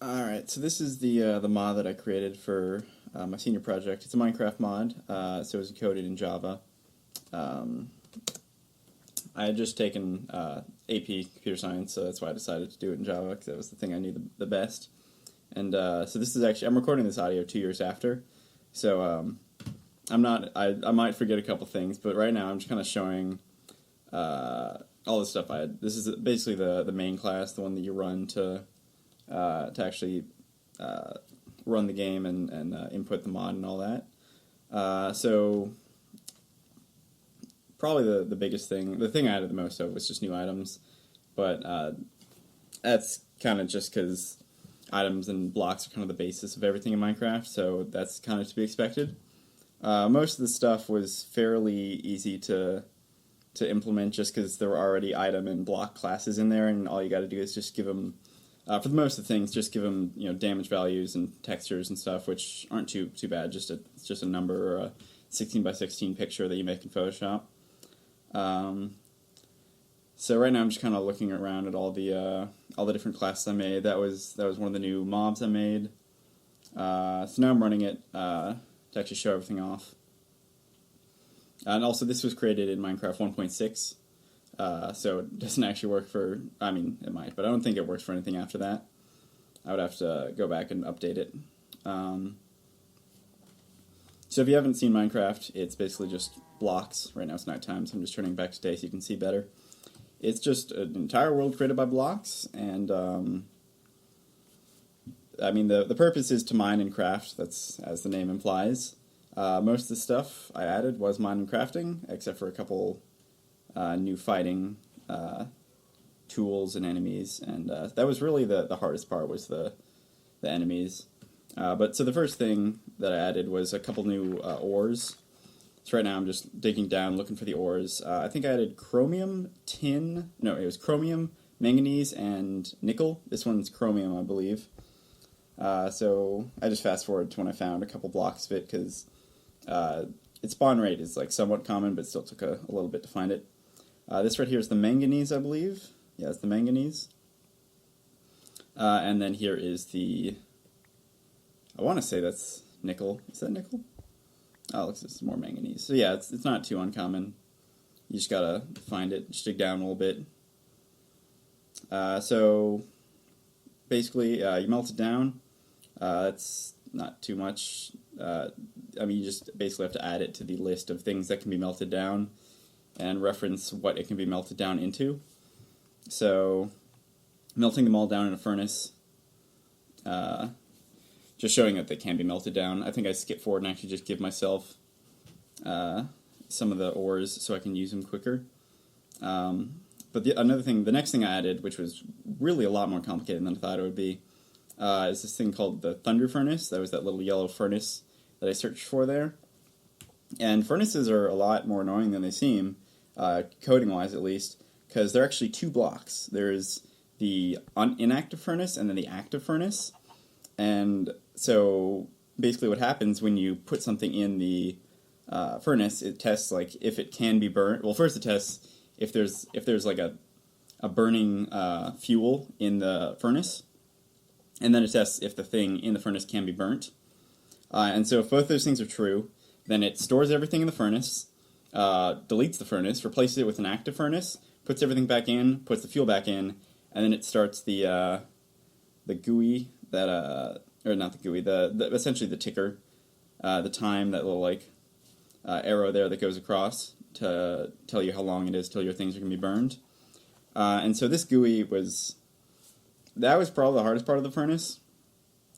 Alright, so this is the mod that I created for my senior project. It's a Minecraft mod, so it's coded in Java. Um, I had just taken AP Computer Science, so that's why I decided to do it in Java, because that was the thing I knew the best. And so this is actually, I'm recording this audio 2 years after, so I might forget a couple things, but right now I'm just kind of showing all the stuff I had. This is basically the main class, the one that you run to actually run the game and input the mod and all that. So probably the biggest thing, the thing I added the most of was just new items, but that's kind of just because items and blocks are kind of the basis of everything in Minecraft, so that's kind of to be expected. Most of the stuff was fairly easy to implement just because there were already item and block classes in there, and all you got to do is just give them, for the most of the things, just give them damage values and textures and stuff, which aren't too bad. It's just a number or a 16 by 16 picture that you make in Photoshop. So right now I'm just kind of looking around at all the different classes I made. That was one of the new mobs I made. So now I'm running it to actually show everything off. And also this was created in Minecraft 1.6, so it doesn't actually work for, I mean it might, but I don't think it works for anything after that. I would have to go back and update it. So if you haven't seen Minecraft, it's basically just blocks. Right now it's nighttime, so I'm just turning back to day so you can see better. It's just an entire world created by blocks, and I mean the purpose is to mine and craft. That's as the name implies. Most of the stuff I added was mine and crafting, except for a couple new fighting tools and enemies, and that was really the hardest part, was the enemies. But so the first thing that I added was a couple new ores. So right now I'm just digging down looking for the ores. I think I added chromium, tin, no, it was chromium, manganese, and nickel. This one's chromium, I believe. So I just fast forward to when I found a couple blocks of it, because its spawn rate is like somewhat common, but still took a little bit to find it. This right here is the manganese, I believe. Yeah, it's the manganese. And then here is the, I want to say that's nickel. Is that nickel? Oh, looks like it's more manganese. So yeah, it's not too uncommon. You just gotta find it, just dig down a little bit. So basically, you melt it down. It's not too much. I mean, you just basically have to add it to the list of things that can be melted down and reference what it can be melted down into. So melting them all down in a furnace, just showing that they can be melted down. I think I skip forward and actually just give myself some of the ores so I can use them quicker. But the next thing I added, which was really a lot more complicated than I thought it would be, is this thing called the Thunder Furnace. That was that little yellow furnace that I searched for there. And furnaces are a lot more annoying than they seem, coding-wise at least, because they're actually two blocks. There's the inactive furnace and then the active furnace. And so basically what happens when you put something in the furnace, it tests like if it can be burnt. Well, first it tests if there's like a burning fuel in the furnace, and then it tests if the thing in the furnace can be burnt. And so if both those things are true, then it stores everything in the furnace, deletes the furnace, replaces it with an active furnace, puts everything back in, puts the fuel back in, and then it starts the GUI that or not the GUI, essentially the ticker, the time, that little like arrow there that goes across to tell you how long it is till your things are going to be burned. And so this GUI was probably the hardest part of the furnace,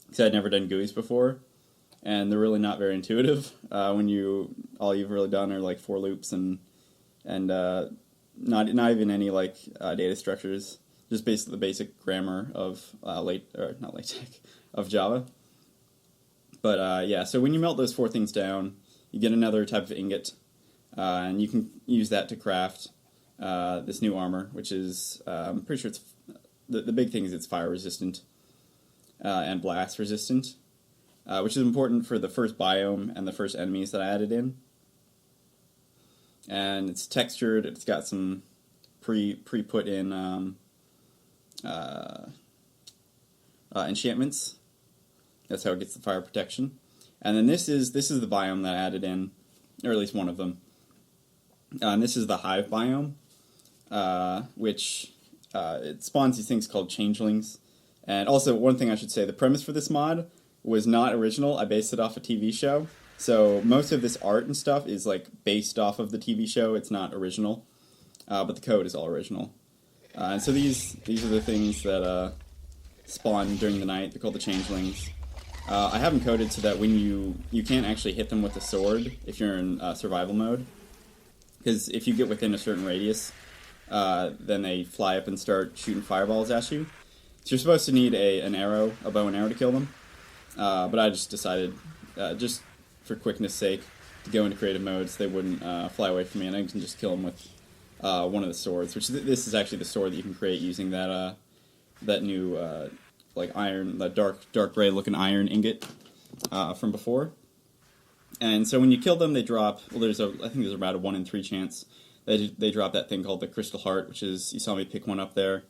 because I'd never done GUIs before, and they're really not very intuitive when all you've really done are like for loops and not even any like data structures, just basically the basic grammar of of Java. But yeah, so when you melt those four things down, you get another type of ingot, and you can use that to craft this new armor, which is I'm pretty sure it's the big thing is it's fire resistant and blast resistant, which is important for the first biome and the first enemies that I added in. And it's textured. It's got some pre put in enchantments. That's how it gets the fire protection. And then this is the biome that I added in, or at least one of them. And this is the hive biome, which it spawns these things called changelings. And also, one thing I should say, the premise for this mod was not original. I based it off a TV show. So most of this art and stuff is like based off of the TV show. It's not original, but the code is all original. And so these are the things that spawn during the night. They're called the changelings. I have them coded so that when you can't actually hit them with a sword if you're in survival mode, because if you get within a certain radius, then they fly up and start shooting fireballs at you. So you're supposed to need a bow and arrow to kill them. But I just decided, just for quickness sake, to go into creative mode so they wouldn't fly away from me, and I can just kill them with one of the swords. Which this is actually the sword that you can create using that new like iron, that dark gray looking iron ingot from before. And so when you kill them, they drop. Well, I think there's about a 1 in 3 chance they drop that thing called the Crystal Heart, which is, you saw me pick one up there.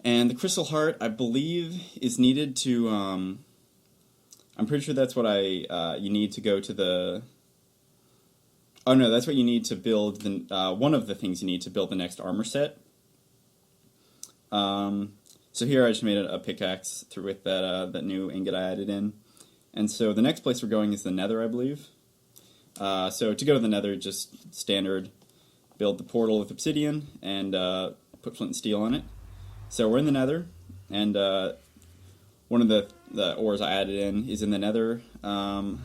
And the Crystal Heart, I believe, is needed to. I'm pretty sure that's what you need to go to the. Oh no, that's what you need to build one of the things you need to build the next armor set. So here I just made a pickaxe with that new ingot I added in. And so the next place we're going is the Nether, I believe. So to go to the Nether, just standard, build the portal with obsidian and put flint and steel on it. So we're in the Nether, and one of the ores I added in is in the Nether. I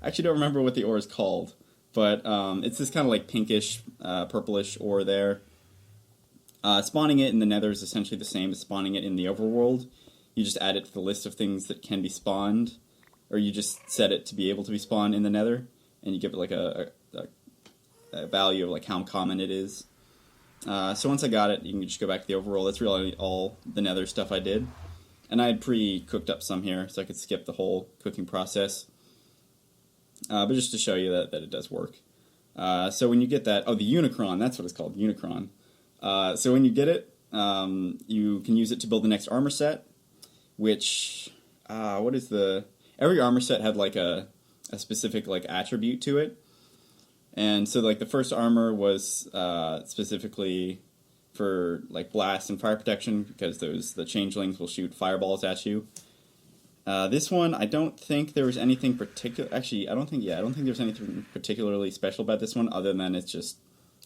actually don't remember what the ore is called, but it's this kind of like pinkish, purplish ore there. Spawning it in the Nether is essentially the same as spawning it in the overworld. You just add it to the list of things that can be spawned, or you just set it to be able to be spawned in the Nether, and you give it like a value of like how common it is. So once I got it, you can just go back to the overworld. That's really all the Nether stuff I did. And I had pre-cooked up some here, so I could skip the whole cooking process. But just to show you that it does work. So when you get that, the Unicron, that's what it's called, Unicron. So when you get it, you can use it to build the next armor set, which, every armor set had like a specific like attribute to it. And so like the first armor was specifically for like blast and fire protection, because the changelings will shoot fireballs at you. This one, I don't think there was anything particular. Actually, I don't think there's anything particularly special about this one, other than it's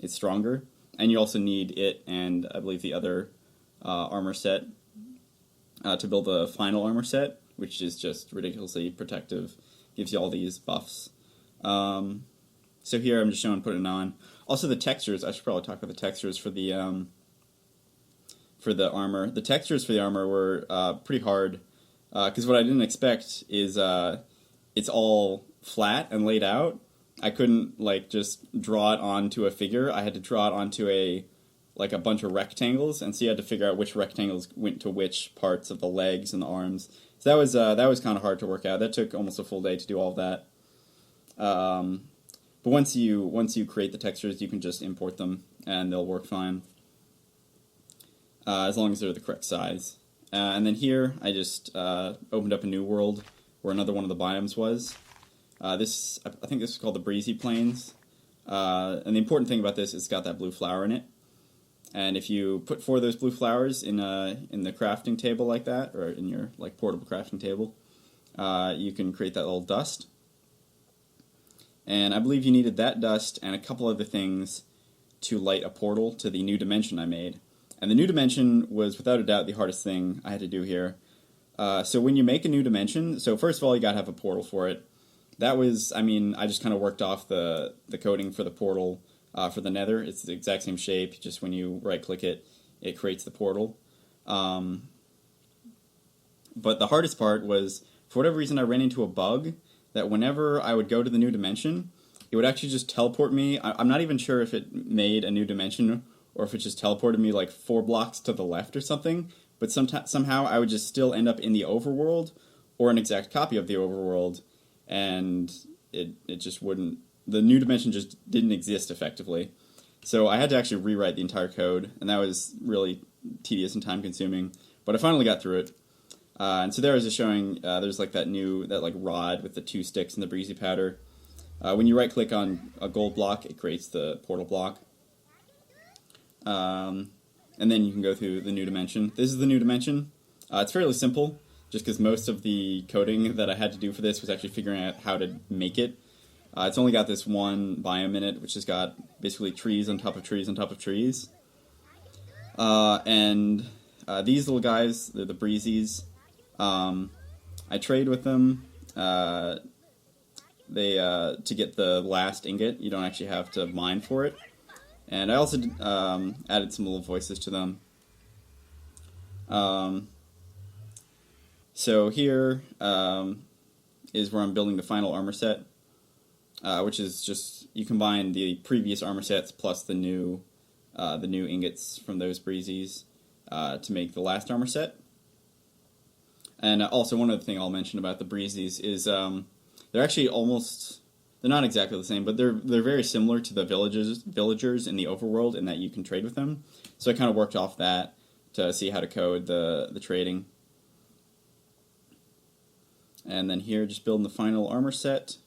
stronger. And you also need it and I believe the other armor set to build the final armor set, which is just ridiculously protective. Gives you all these buffs. So here I'm just showing putting it on. Also the textures, I should probably talk about the textures for the armor. The textures for the armor were pretty hard, because what I didn't expect is it's all flat and laid out. I couldn't like just draw it onto a figure. I had to draw it onto a bunch of rectangles, and so you had to figure out which rectangles went to which parts of the legs and the arms. So that was kind of hard to work out. That took almost a full day to do all of that. But once you create the textures, you can just import them, and they'll work fine, as long as they're the correct size. And then here, I just opened up a new world where another one of the biomes was. I think this is called the Breezy Plains. And the important thing about this is it's got that blue flower in it. And if you put 4 of those blue flowers in the crafting table like that, or in your like portable crafting table, you can create that little dust. And I believe you needed that dust and a couple other things to light a portal to the new dimension I made. And the new dimension was without a doubt the hardest thing I had to do here. So when you make a new dimension, so first of all you gotta have a portal for it. That was, I just kind of worked off the coding for the portal for the Nether. It's the exact same shape, just when you right-click it, it creates the portal. But the hardest part was, for whatever reason, I ran into a bug that whenever I would go to the new dimension, it would actually just teleport me. I'm not even sure if it made a new dimension or if it just teleported me like 4 blocks to the left or something, but somehow I would just still end up in the overworld or an exact copy of the overworld, and it just wouldn't, the new dimension just didn't exist effectively. So I had to actually rewrite the entire code, and that was really tedious and time consuming, but I finally got through it. And so there I was just showing, there's like that rod with the 2 sticks and the breezy powder. When you right click on a gold block, it creates the portal block. And then you can go through the new dimension. This is the new dimension. It's fairly simple, just because most of the coding that I had to do for this was actually figuring out how to make it. It's only got this one biome in it, which has got basically trees on top of trees on top of trees. And these little guys, they're the breezies. I trade with them. To get the last ingot, you don't actually have to mine for it. And I also added some little voices to them. So here is where I'm building the final armor set, which is just, you combine the previous armor sets plus the new ingots from those breezies to make the last armor set. And also one other thing I'll mention about the breezies is they're actually they're not exactly the same, but they're very similar to the villagers in the overworld in that you can trade with them. So I kind of worked off that to see how to code the trading. And then here, just building the final armor set.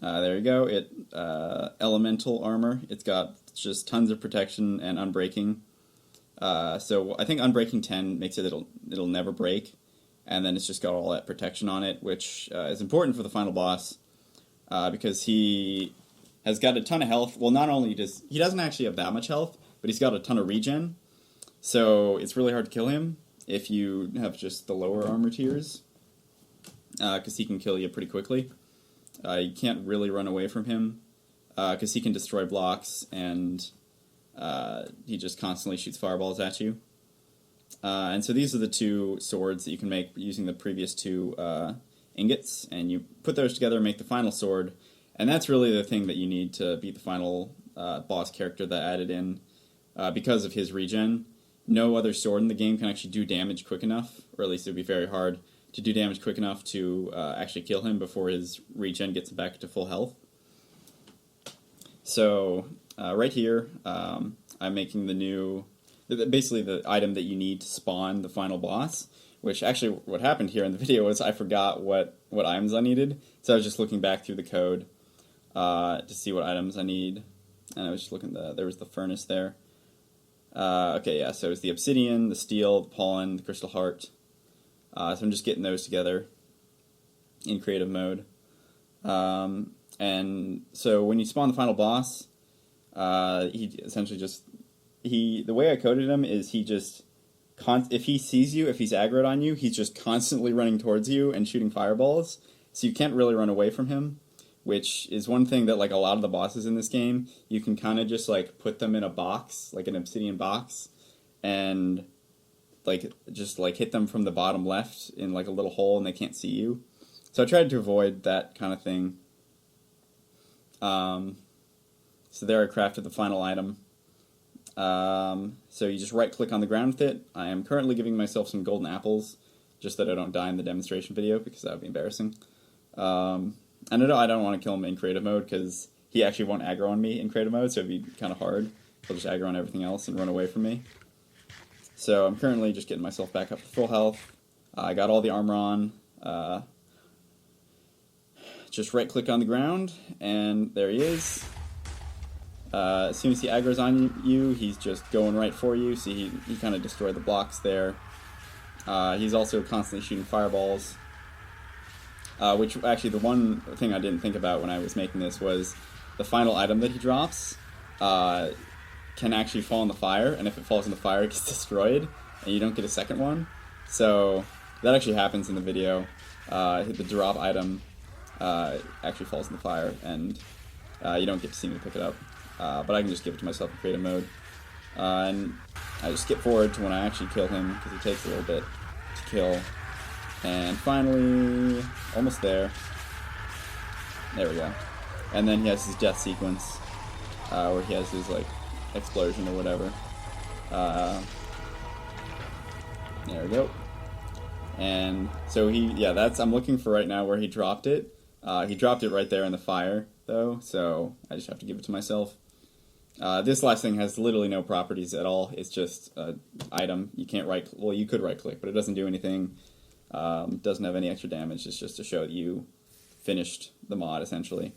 There you go. Elemental armor. It's got just tons of protection and unbreaking. So I think unbreaking 10 makes it it'll never break. And then it's just got all that protection on it, which is important for the final boss because he has got a ton of health. Well, not only he doesn't actually have that much health, but he's got a ton of regen. So it's really hard to kill him if you have just the lower armor tiers, because he can kill you pretty quickly. You can't really run away from him because he can destroy blocks, and he just constantly shoots fireballs at you. And so these are the 2 swords that you can make using the previous 2 ingots, and you put those together and make the final sword, and that's really the thing that you need to beat the final boss character that added in because of his regen. No other sword in the game can actually do damage quick enough, or at least it would be very hard to do damage quick enough to actually kill him before his regen gets him back to full health. So right here, I'm making basically the item that you need to spawn the final boss, which actually what happened here in the video was I forgot what items I needed, so I was just looking back through the code to see what items I need, and I was just looking, there was the furnace there. Okay, yeah, so it's the obsidian, the steel, the pollen, the crystal heart. So I'm just getting those together in creative mode. And so when you spawn the final boss, he essentially the way I coded him is if he sees you, if he's aggroed on you, he's just constantly running towards you and shooting fireballs, so you can't really run away from him, which is one thing that, like, a lot of the bosses in this game, you can kind of just, like, put them in a box, like an obsidian box, and, like, just, like, hit them from the bottom left in, like, a little hole and they can't see you. So I tried to avoid that kind of thing. So there I crafted the final item. So you just right-click on the ground with it. I am currently giving myself some golden apples, just that I don't die in the demonstration video, because that would be embarrassing. And I don't want to kill him in creative mode, because he actually won't aggro on me in creative mode, so it'd be kind of hard. He'll just aggro on everything else and run away from me. So I'm currently just getting myself back up to full health. I got all the armor on. Just right-click on the ground, and there he is. As soon as he aggro's on you, he's just going right for you. See, he kind of destroyed the blocks there. He's also constantly shooting fireballs. Which, actually, the one thing I didn't think about when I was making this was the final item that he drops can actually fall in the fire, and if it falls in the fire, it gets destroyed, and you don't get a second one. So that actually happens in the video. The drop item actually falls in the fire, and you don't get to see me pick it up. But I can just give it to myself in creative mode. And I just skip forward to when I actually kill him, because it takes a little bit to kill. And finally, almost there. There we go. And then he has his death sequence, where he has his, like, explosion or whatever. There we go. And so I'm looking for right now where he dropped it. He dropped it right there in the fire, though, so I just have to give it to myself. This last thing has literally no properties at all. It's just an item. You can't right. Well, you could right click, but it doesn't do anything. Doesn't have any extra damage. It's just to show that you finished the mod essentially.